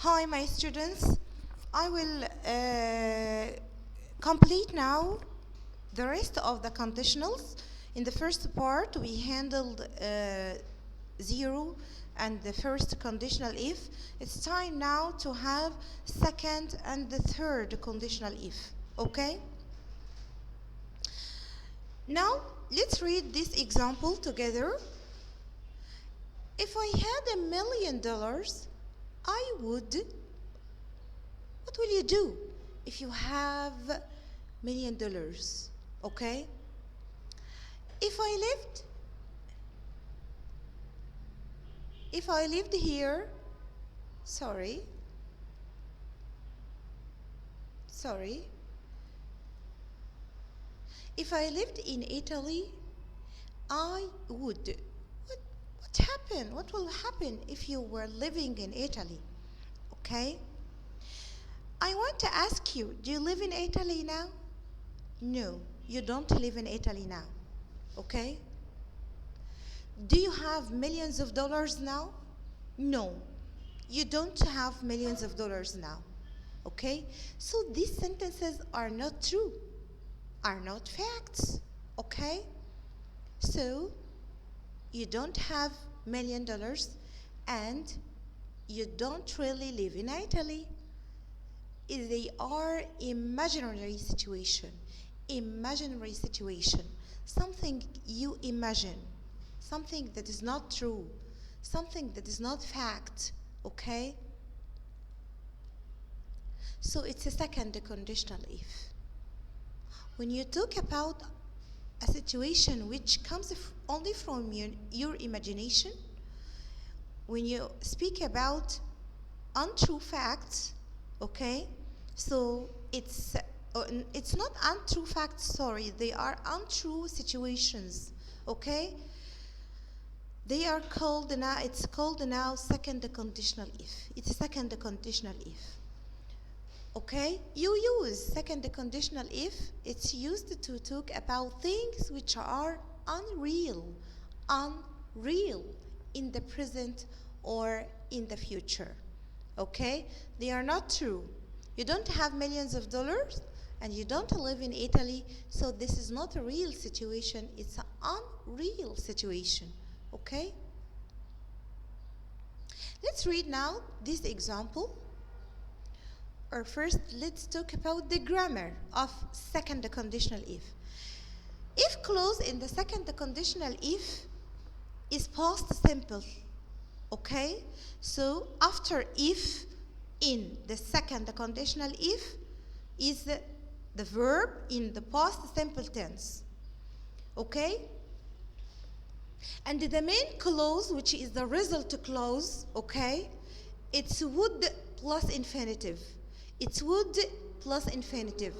Hi, my students. I will complete now the rest of the conditionals. In the first part, we handled 0 and the first conditional if. It's time now to have second and the third conditional if. Okay? Now, let's read this example together. If I had $1 million, I would. What will you do if you have $1 million? Okay? If I lived here, sorry. If I lived in Italy, I would. What happened? What will happen if you were living in Italy? Okay? I want to ask you, do you live in Italy now? No, you don't live in Italy now. Okay? Do you have millions of dollars now? No, you don't have millions of dollars now. Okay? So these sentences are not true, are not facts. Okay? So you don't have $1 million and you don't really live in Italy. They are imaginary situation, something you imagine, something that is not true, something that is not fact, okay? So it's a second conditional if. When you talk about a situation which comes only from your imagination, when you speak about untrue facts, okay? So it's not untrue facts, sorry. They are untrue situations, okay? They are called now, it's called now second conditional if. It's a second conditional if. Okay? You use second conditional if. It's used to talk about things which are unreal in the present or in the future. Okay? They are not true. You don't have millions of dollars and you don't live in Italy, so this is not a real situation, it's an unreal situation. Okay? Let's read now this example. Or first, let's talk about the grammar of second conditional if. If clause in the second conditional if is past simple. Okay? So after if in the second conditional if is the verb in the past simple tense. Okay? And the main clause, which is the result clause, okay, it's would plus infinitive. It's would plus infinitive.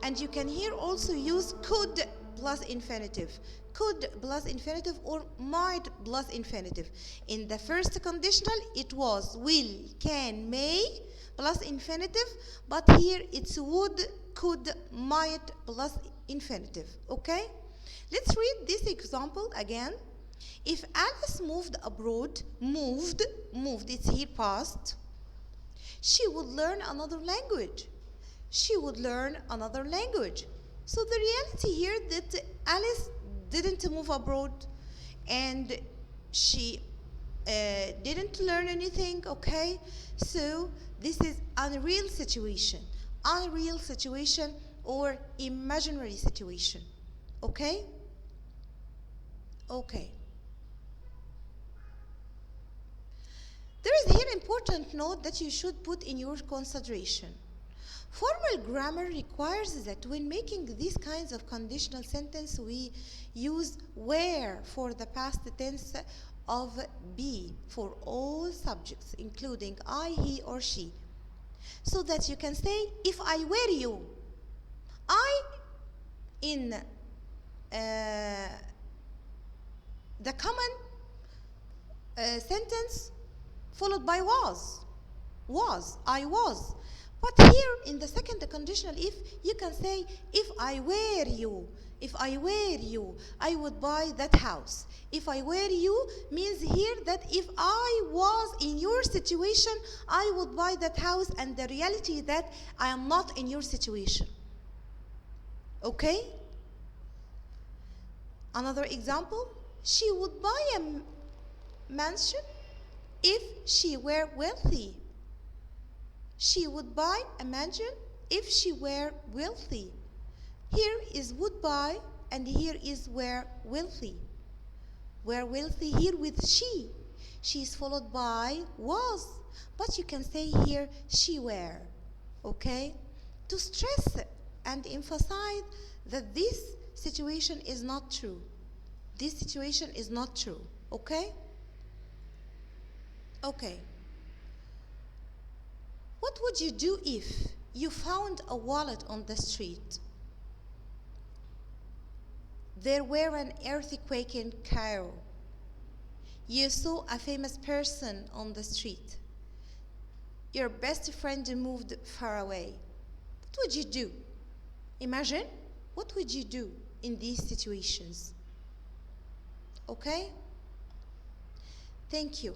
And you can here also use could plus infinitive. Could plus infinitive or might plus infinitive. In the first conditional, it was will, can, may plus infinitive, but here it's would, could, might plus infinitive. Okay? Let's read this example again. If Alice moved abroad, moved, it's here past, she would learn another language. She would learn another language. So the reality here that Alice didn't move abroad and she didn't learn anything, okay? So this is unreal situation or imaginary situation, okay? Okay. There is here important note that you should put in your consideration. Formal grammar requires that when making these kinds of conditional sentence, we use where for the past tense of be for all subjects, including I, he, or she. So that you can say, if I were you, I in the common sentence followed by was, I was. But here in the second conditional if, you can say, if I were you, If I were you, I would buy that house. If I were you means here that if I was in your situation, I would buy that house, and the reality is that I am not in your situation. Okay? Another example, she would buy a mansion if she were wealthy. She would buy a mansion if she were wealthy. Here is would buy, and here is were wealthy. Were wealthy here with she. She is followed by was. But you can say here she were. Okay? To stress and emphasize that this situation is not true. This situation is not true. Okay? Okay. What would you do if you found a wallet on the street? There were an earthquake in Cairo. You saw a famous person on the street. Your best friend moved far away. What would you do? Imagine, what would you do in these situations? Okay? Thank you.